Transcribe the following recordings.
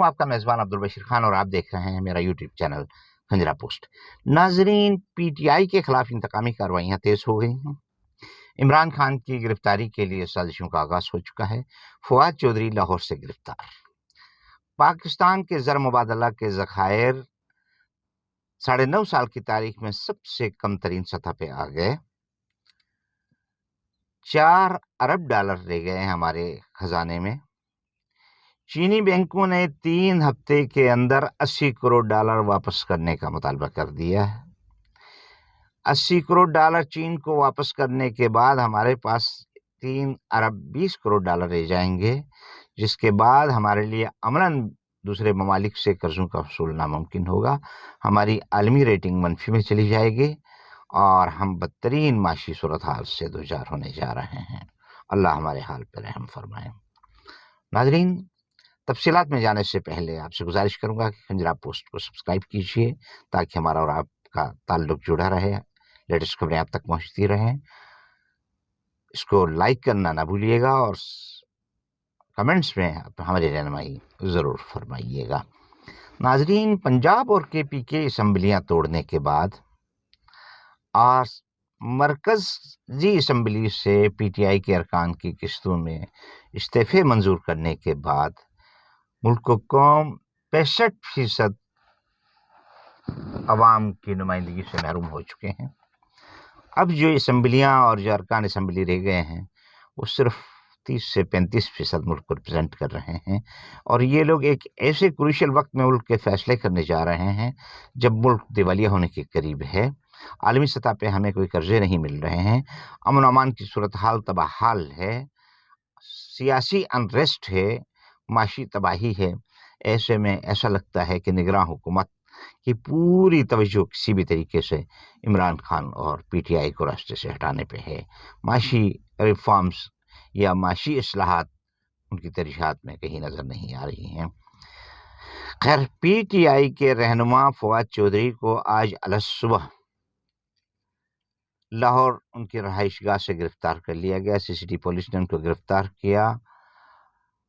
ہوں آپ کا میزبان عبدالبشیر خان اور آپ دیکھ رہے ہیں میرا یوٹیوب چینل خنجرہ پوسٹ۔ ناظرین، پی ٹی آئی کے خلاف انتقامی کارروائیاں تیز ہو گئی ہیں۔ عمران خان کی گرفتاری کے لیے سازشوں کا آغاز ہو چکا ہے۔ فواد چودھری لاہور سے گرفتار۔ پاکستان کے زر مبادلہ کے ذخائر 9.5 سال کی تاریخ میں سب سے کم ترین سطح پہ آ گئے۔ 4 ارب ڈالر رہ گئے ہیں ہمارے خزانے میں۔ چینی بینکوں نے 3 ہفتے کے اندر 80 کروڑ ڈالر واپس کرنے کا مطالبہ کر دیا ہے۔ 80 کروڑ ڈالر چین کو واپس کرنے کے بعد ہمارے پاس 3 ارب 20 کروڑ ڈالر رہ جائیں گے، جس کے بعد ہمارے لیے عملاً دوسرے ممالک سے قرضوں کا وصول ناممکن ہوگا۔ ہماری عالمی ریٹنگ منفی میں چلی جائے گی اور ہم بدترین معاشی صورتحال سے دوچار ہونے جا رہے ہیں۔ اللہ ہمارے حال پر رحم فرمائے۔ ناظرین، تفصیلات میں جانے سے پہلے آپ سے گزارش کروں گا کہ خنجرہ پوسٹ کو سبسکرائب کیجیے تاکہ ہمارا اور آپ کا تعلق جڑا رہے، لیٹسٹ خبریں آپ تک پہنچتی رہیں۔ اس کو لائک کرنا نہ بھولیے گا اور کمنٹس میں ہماری رہنمائی ضرور فرمائیے گا۔ ناظرین، پنجاب اور کے پی کے اسمبلیاں توڑنے کے بعد اور مرکزی اسمبلی سے پی ٹی آئی کے ارکان کی قسطوں میں استعفے منظور کرنے کے بعد ملک و قوم 65% عوام کی نمائندگی سے محروم ہو چکے ہیں۔ اب جو اسمبلیاں اور جو ارکان اسمبلی رہ گئے ہیں وہ صرف 30 سے 35% ملک کو ریپرزینٹ کر رہے ہیں، اور یہ لوگ ایک ایسے کروشل وقت میں ملک کے فیصلے کرنے جا رہے ہیں جب ملک دیوالیہ ہونے کے قریب ہے۔ عالمی سطح پہ ہمیں کوئی قرضے نہیں مل رہے ہیں، امن و امان کی صورتحال تباہحال ہے، سیاسی انریسٹ ہے، معاشی تباہی ہے۔ ایسے میں ایسا لگتا ہے کہ نگراں حکومت کی پوری توجہ کسی بھی طریقے سے عمران خان اور پی ٹی آئی کو راستے سے ہٹانے پہ ہے۔ معاشی ریفارمز یا معاشی اصلاحات ان کی ترجیحات میں کہیں نظر نہیں آ رہی ہیں۔ خیر، پی ٹی آئی کے رہنما فواد چودھری کو آج صبح لاہور ان کی رہائش گاہ سے گرفتار کر لیا گیا۔ سی سی ٹی پولیس نے ان کو گرفتار کیا۔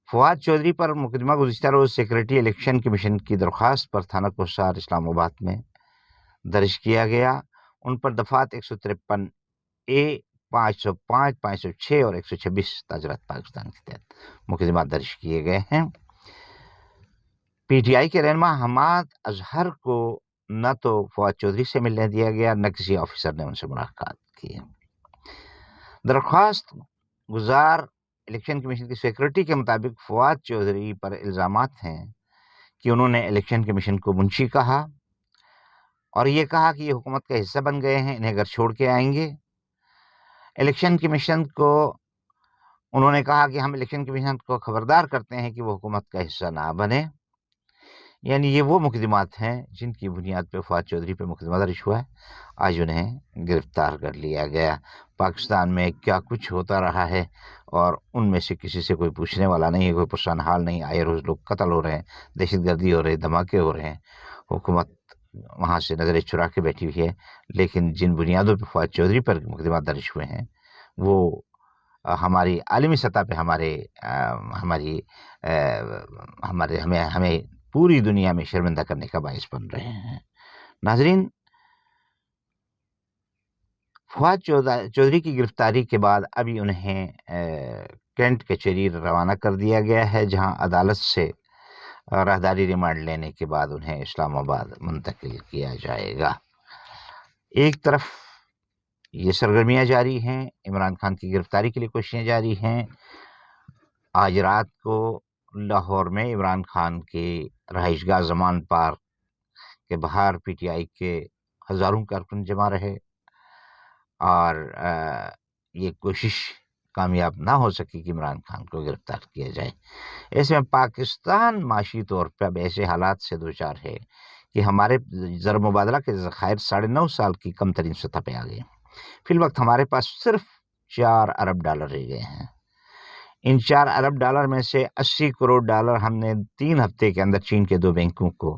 فواد چودھری پر مقدمہ گزشتہ روز سیکریٹری الیکشن کمیشن کی درخواست پر تھانہ کوسار اسلام آباد میں درج کیا گیا۔ ان پر دفعات 153A، 505، 506 اور 126 تعزیرات پاکستان کے تحت مقدمات درج کیے گئے ہیں۔ پی ٹی آئی کے رہنما حماد اظہر کو نہ تو فواد چودھری سے ملنے دیا گیا، نہ کسی آفیسر نے ان سے ملاقات کی۔ درخواست گزار الیکشن کمیشن کی سیکریٹری کے مطابق فواد چودھری پر الزامات ہیں کہ انہوں نے الیکشن کمیشن کو منشی کہا اور یہ کہا کہ یہ حکومت کا حصہ بن گئے ہیں، انہیں گھر چھوڑ کے آئیں گے۔ الیکشن کمیشن کو انہوں نے کہا کہ ہم الیکشن کمیشن کو خبردار کرتے ہیں کہ وہ حکومت کا حصہ نہ بنے۔ یعنی یہ وہ مقدمات ہیں جن کی بنیاد پہ فواد چودھری پہ مقدمہ درج ہوا ہے۔ آج انہیں گرفتار کر لیا گیا۔ پاکستان میں کیا کچھ ہوتا رہا ہے اور ان میں سے کسی سے کوئی پوچھنے والا نہیں ہے، کوئی پرسان حال نہیں۔ آئے روز لوگ قتل ہو رہے ہیں، دہشت گردی ہو رہی ہے، دھماکے ہو رہے ہیں، حکومت وہاں سے نظریں چرا کے بیٹھی ہوئی ہے۔ لیکن جن بنیادوں پہ فواد چودھری پر مقدمات درج ہوئے ہیں وہ ہماری عالمی سطح پہ ہمیں پوری دنیا میں شرمندہ کرنے کا باعث بن رہے ہیں۔ ناظرین، فواد چودھری کی گرفتاری کے بعد ابھی انہیں کینٹ کچہری روانہ کر دیا گیا ہے، جہاں عدالت سے راہداری ریمانڈ لینے کے بعد انہیں اسلام آباد منتقل کیا جائے گا۔ ایک طرف یہ سرگرمیاں جاری ہیں، عمران خان کی گرفتاری کے لیے کوششیں جاری ہیں۔ آج رات کو لاہور میں عمران خان کی رہائش گاہ زمان پارک کے باہر پی ٹی آئی کے ہزاروں کارکن جمع رہے اور یہ کوشش کامیاب نہ ہو سکی کہ عمران خان کو گرفتار کیا جائے۔ ایسے میں پاکستان معاشی طور پہ اب ایسے حالات سے دوچار ہے کہ ہمارے زر مبادلہ کے ذخائر 9.5 سال کی کم ترین سطح پہ آ گئے۔ فی الوقت ہمارے پاس صرف 4 ارب ڈالر رہ گئے ہیں۔ ان 4 ارب ڈالر میں سے 80 کروڑ ڈالر ہم نے 3 ہفتے کے اندر چین کے 2 بینکوں کو